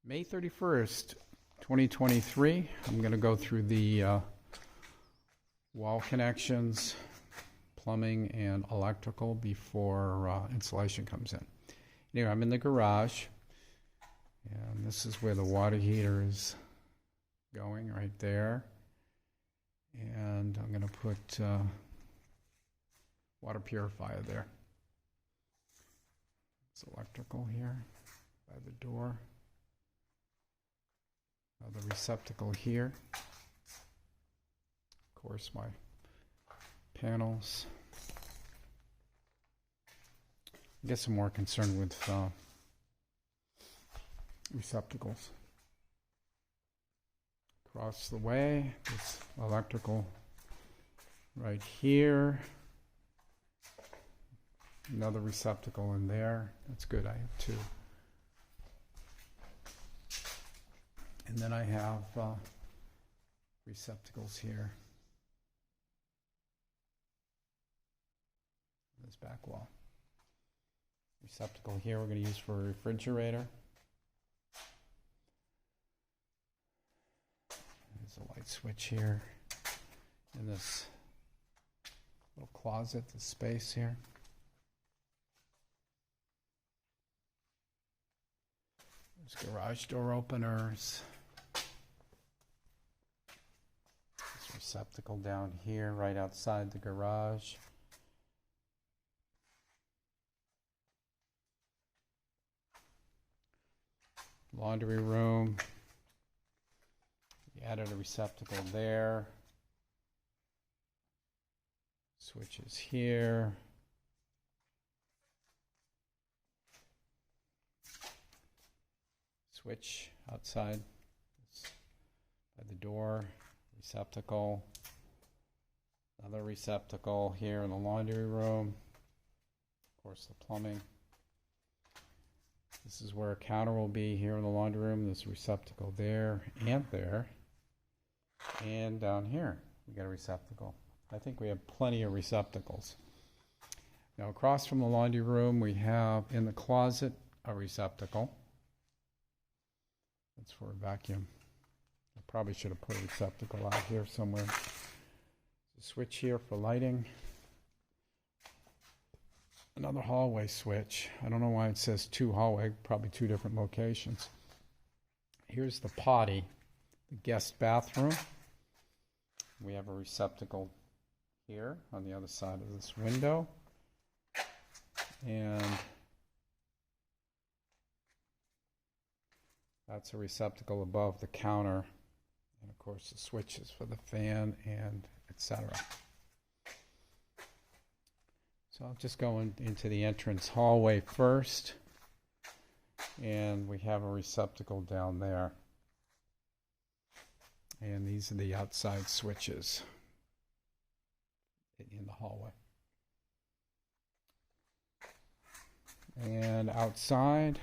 May 31st, 2023. I'm going to go through the wall connections, plumbing, and electrical before insulation comes in. Anyway, I'm in the garage, and this is where the water heater is going, right there. And I'm going to put water purifier there. It's electrical here by the door. The receptacle here. Of course, my panels. I guess I'm more concerned with receptacles. Across the way, this electrical right here. Another receptacle in there. That's good, I have two. And then I have receptacles here. This back wall. Receptacle here we're going to use for a refrigerator. There's a light switch here. In this little closet, the space here. There's garage door openers. Receptacle down here right outside the garage. Laundry room. We added a receptacle there. Switches here. Switch outside by the door. Receptacle, another receptacle here in the laundry room, of course the plumbing. This is where a counter will be here in the laundry room. There's a receptacle there, and down here we got a receptacle. I think we have plenty of receptacles. Now across from the laundry room we have in the closet a receptacle. That's for a vacuum. I probably should have put a receptacle out here somewhere. There's a switch here for lighting. Another hallway switch. I don't know why it says two hallway, probably two different locations. Here's the potty, the guest bathroom. We have a receptacle here on the other side of this window. And that's a receptacle above the counter. And of course the switches for the fan and etc. So I'll just go into the entrance hallway first. And we have a receptacle down there. And these are the outside switches in the hallway. And outside,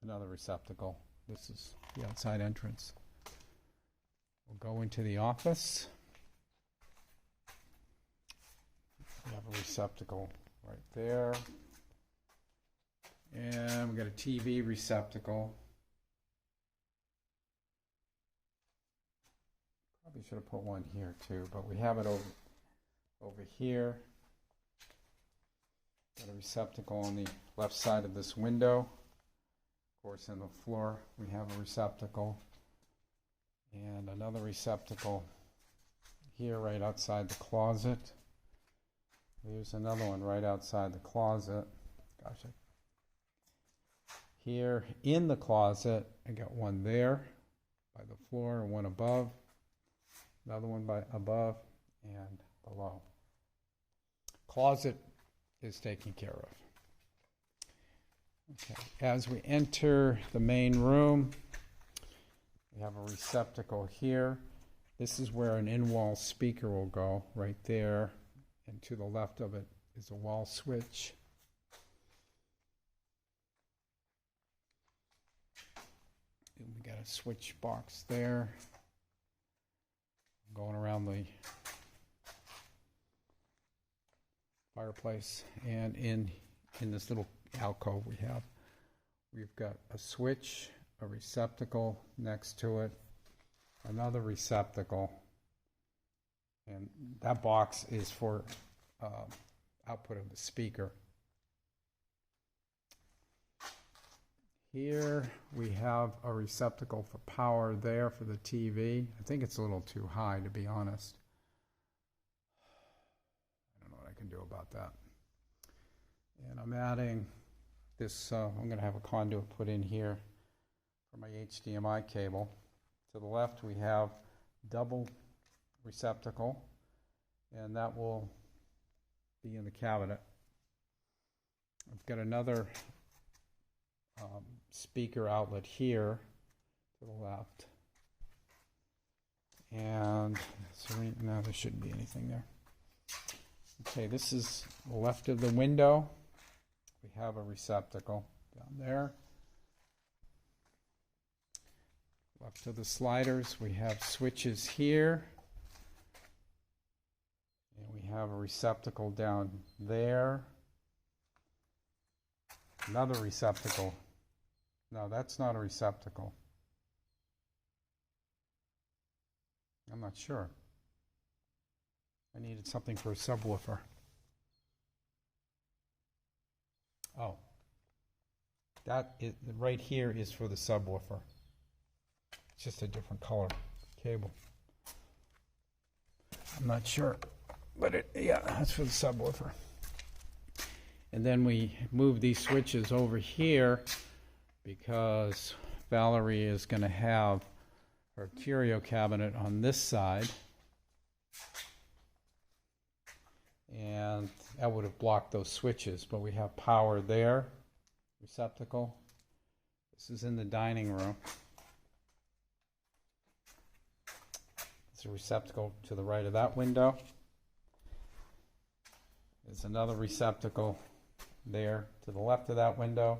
another receptacle. This is the outside entrance. We'll go into the office. We have a receptacle right there. And we got a TV receptacle. Probably should have put one here too, but we have it over here. Got a receptacle on the left side of this window. Of course, in the floor, we have a receptacle and another receptacle here right outside the closet. Here's another one right outside the closet. Gosh, here in the closet, I got one there by the floor and one above, another one by above and below. Closet is taken care of. Okay. As we enter the main room, we have a receptacle here. This is where an in-wall speaker will go, right there. And to the left of it is a wall switch. And we got a switch box there. Going around the fireplace, and in this little alcove we have we've got a switch, a receptacle next to it, another receptacle, and that box is for output of the speaker. Here we have a receptacle for power there for the TV. I think it's a little too high, to be honest. I don't know what I can do about that. And I'm adding this, I'm going to have a conduit put in here for my HDMI cable. To the left we have double receptacle, and that will be in the cabinet. I've got another speaker outlet here to the left, and so now there shouldn't be anything there. Okay, this is left of the window. We have a receptacle down there. Left of the sliders, we have switches here, and we have a receptacle down there. Another receptacle. No, that's not a receptacle. I'm not sure. I needed something for a subwoofer. Oh, that is, right here is for the subwoofer. It's just a different color cable. I'm not sure, but yeah, that's for the subwoofer. And then we move these switches over here because Valerie is going to have her curio cabinet on this side, and that would have blocked those switches, but we have power there, receptacle. This is in the dining room. It's a receptacle to the right of that window. There's another receptacle there to the left of that window,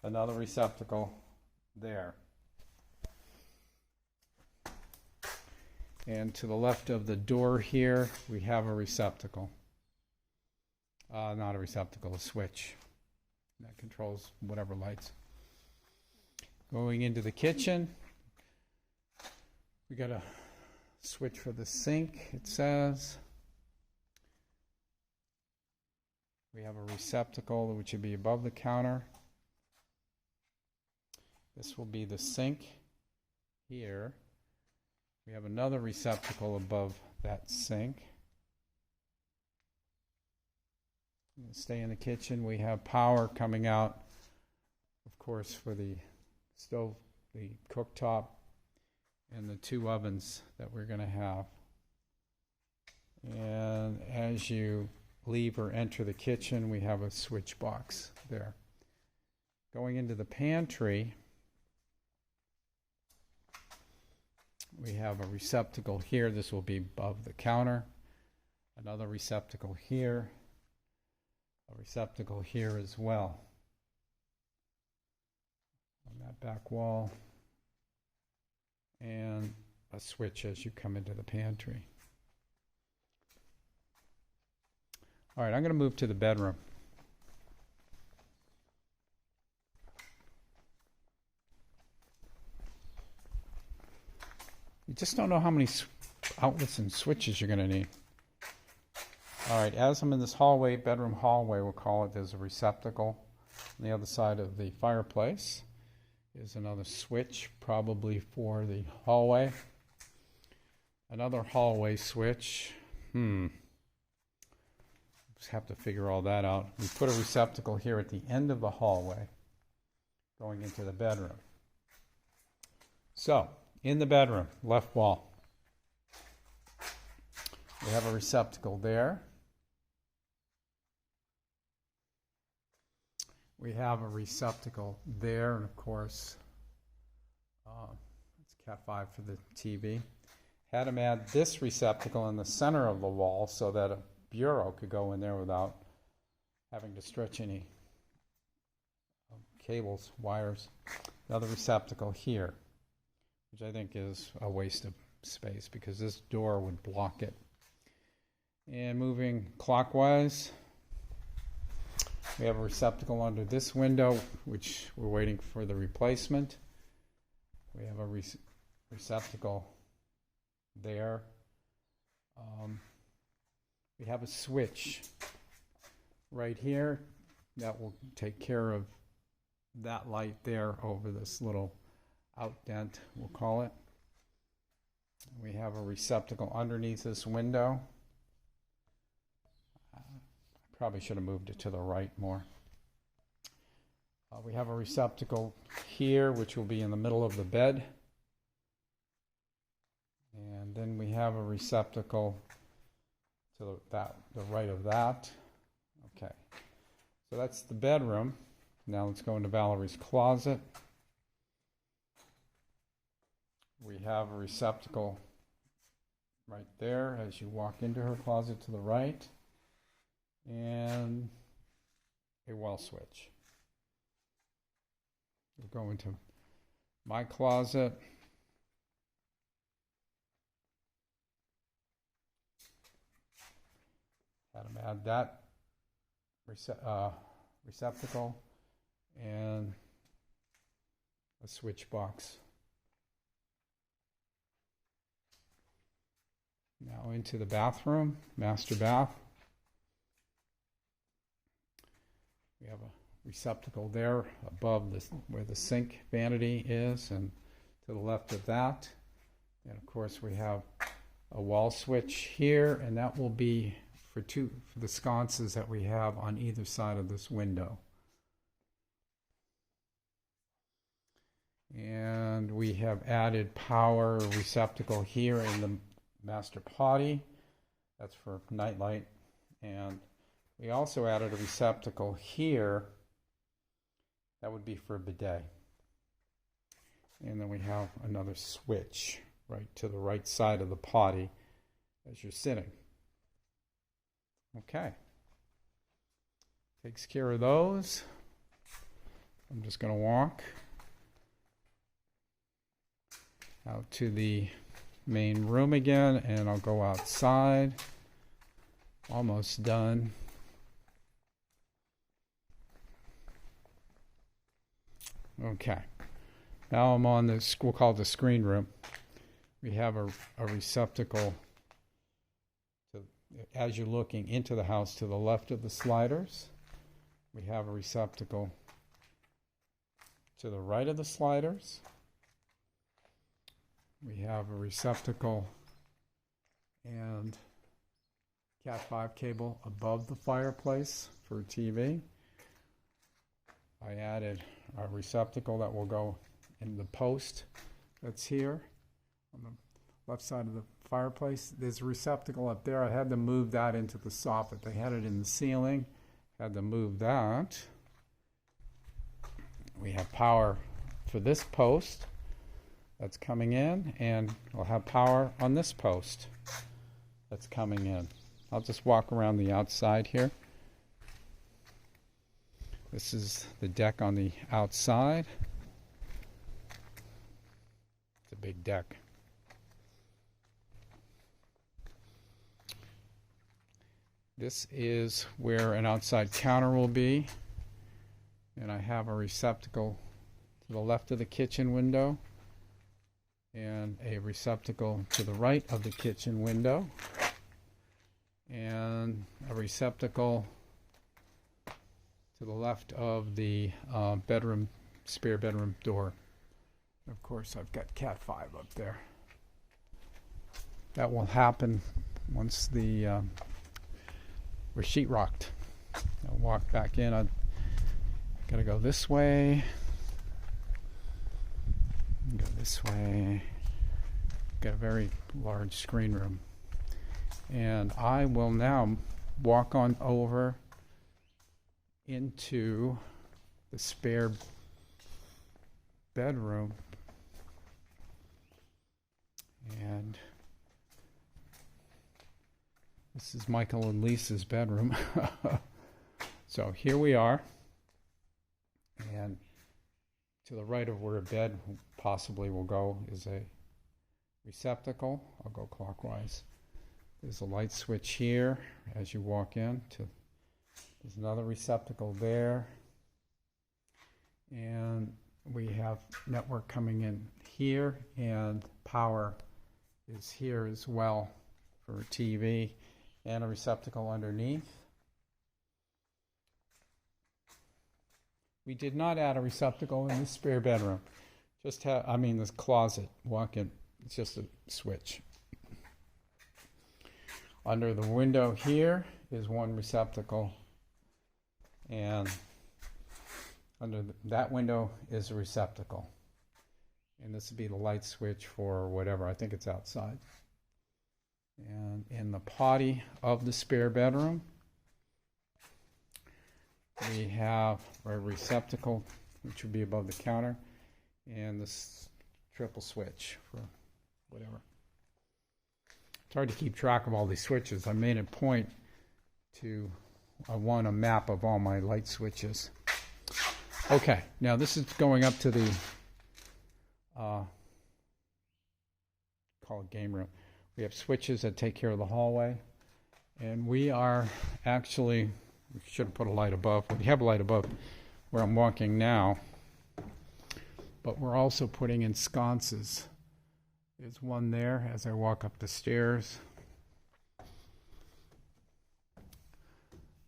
another receptacle there. And to the left of the door here, we have a receptacle. Not a receptacle, a switch. That controls whatever lights. Going into the kitchen, we got a switch for the sink, it says. We have a receptacle which would be above the counter. This will be the sink here. We have another receptacle above that sink. Stay in the kitchen. We have power coming out, of course, for the stove, the cooktop, and the two ovens that we're going to have. And as you leave or enter the kitchen, we have a switch box there. Going into the pantry, we have a receptacle here. This will be above the counter. Another receptacle here. A receptacle here as well. On that back wall. And a switch as you come into the pantry. All right, I'm going to move to the bedroom. You just don't know how many outlets and switches you're going to need. All right, as I'm in this hallway, bedroom hallway, we'll call it, there's a receptacle. On the other side of the fireplace is another switch, probably for the hallway. Another hallway switch. Just have to figure all that out. We put a receptacle here at the end of the hallway going into the bedroom. So, in the bedroom, left wall, we have a receptacle there. We have a receptacle there, and of course, it's Cat 5 for the TV. Had him add this receptacle in the center of the wall so that a bureau could go in there without having to stretch any cables, wires. Another receptacle here, which I think is a waste of space because this door would block it. And moving clockwise, We have a receptacle under this window, which we're waiting for the replacement. We have a receptacle there. We have a switch right here that will take care of that light there over this little outdent, we'll call it. We have a receptacle underneath this window. I probably should have moved it to the right more. We have a receptacle here, which will be in the middle of the bed. And then we have a receptacle to the right of that. Okay, so that's the bedroom. Now let's go into Valerie's closet. We have a receptacle right there as you walk into her closet to the right, and a wall switch. We'll go into my closet. Had to add that receptacle and a switch box. Now into the bathroom, master bath. We have a receptacle there above this, where the sink vanity is, and to the left of that. And of course we have a wall switch here, and that will be for the sconces that we have on either side of this window. And we have added power receptacle here in the master potty. That's for nightlight. And we also added a receptacle here that would be for a bidet. And then we have another switch right to the right side of the potty as you're sitting. Okay. Takes care of those. I'm just going to walk out to the main room again, and I'll go outside. Almost done. Okay. Now I'm on this, we'll call it the screen room. We have a receptacle as you're looking into the house to the left of the sliders. We have a receptacle to the right of the sliders. We have a receptacle and Cat5 cable above the fireplace for TV. I added a receptacle that will go in the post that's here on the left side of the fireplace. There's a receptacle up there. I had to move that into the soffit. They had it in the ceiling. Had to move that. We have power for this post that's coming in, and we'll have power on this post that's coming in. I'll just walk around the outside here. This is the deck on the outside. It's a big deck. This is where an outside counter will be. And I have a receptacle to the left of the kitchen window and a receptacle to the right of the kitchen window and a receptacle to the left of the spare bedroom door. Of course, I've got Cat5 up there. That will happen once we're sheetrocked. I'll walk back in. I've got to go this way. Go this way. Got a very large screen room. And I will now walk on over into the spare bedroom. And this is Michael and Lisa's bedroom. So here we are. And to the right of where a bed possibly will go is a receptacle. I'll go clockwise. There's a light switch here as you walk in to There's another receptacle there. And we have network coming in here, and power is here as well for TV, and a receptacle underneath. We did not add a receptacle in the spare bedroom. Just this closet, walk-in, it's just a switch. Under the window here is one receptacle, and under that window is a receptacle. And this would be the light switch for whatever, I think it's outside. And in the potty of the spare bedroom, we have a receptacle, which would be above the counter, and this triple switch for whatever. It's hard to keep track of all these switches. I made a point I want a map of all my light switches. Okay, now this is going up to the, call it game room. We have switches that take care of the hallway, and we are actually, we should have put a light above. We have a light above where I'm walking now, but we're also putting in sconces. There's one there as I walk up the stairs.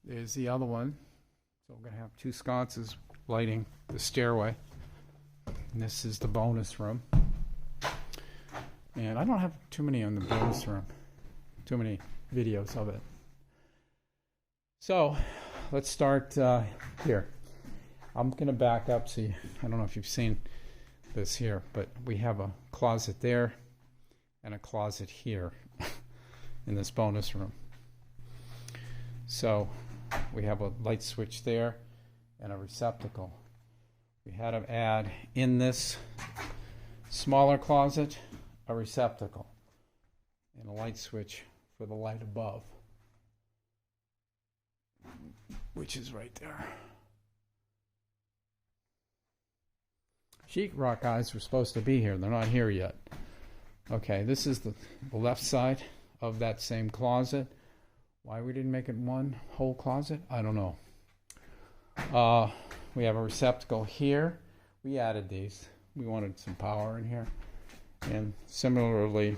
There's the other one. So we're going to have two sconces lighting the stairway. And this is the bonus room. And I don't have too many on the bonus room. Too many videos of it. So let's start here. I'm going to back up. See, I don't know if you've seen this here, but we have a closet there and a closet here in this bonus room. So we have a light switch there and a receptacle. We had to add in this smaller closet a receptacle and a light switch for the light above, which is right there. Sheetrock guys were supposed to be here. They're not here yet. Okay, this is the left side of that same closet. Why we didn't make it one whole closet, I don't know. We have a receptacle here. We added these. We wanted some power in here. And similarly,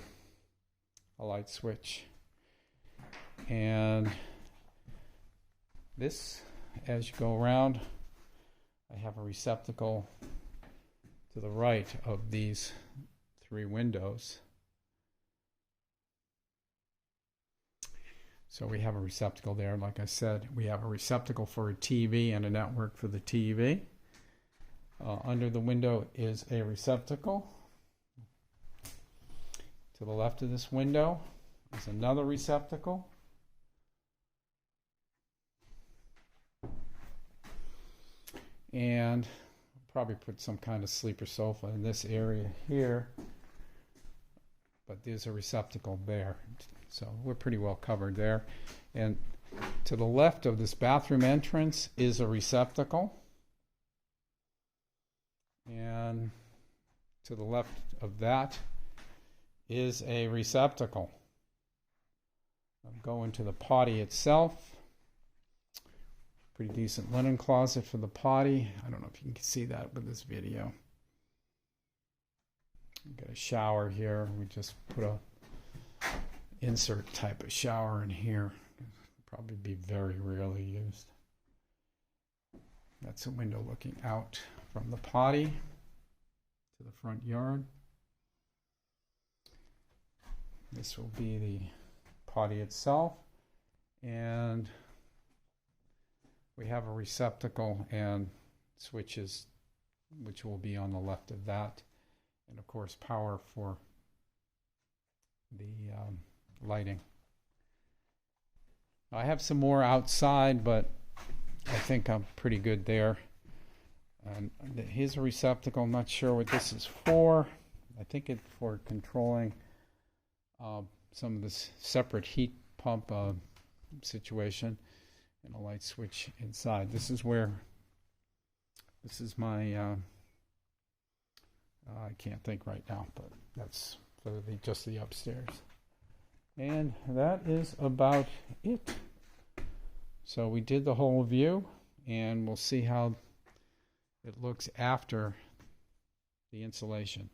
a light switch. And this, as you go around, I have a receptacle to the right of these three windows. So we have a receptacle there. Like I said, we have a receptacle for a TV and a network for the TV. Under the window is a receptacle. To the left of this window is another receptacle. And probably put some kind of sleeper sofa in this area here. But there's a receptacle there. So we're pretty well covered there. And to the left of this bathroom entrance is a receptacle. And to the left of that is a receptacle. I'm going to the potty itself. Pretty decent linen closet for the potty. I don't know if you can see that with this video. We've got a shower here. We just put a insert type of shower in here. Probably be very rarely used. That's a window looking out from the potty to the front yard. This will be the potty itself, and we have a receptacle and switches which will be on the left of that, and of course power for the lighting. I have some more outside, but I think I'm pretty good there. And here's a receptacle. I'm not sure what this is for. I think it's for controlling some of this separate heat pump situation, and a light switch inside. This is my I can't think right now, but that's for just the upstairs. And that is about it. So we did the whole view, and we'll see how it looks after the insulation.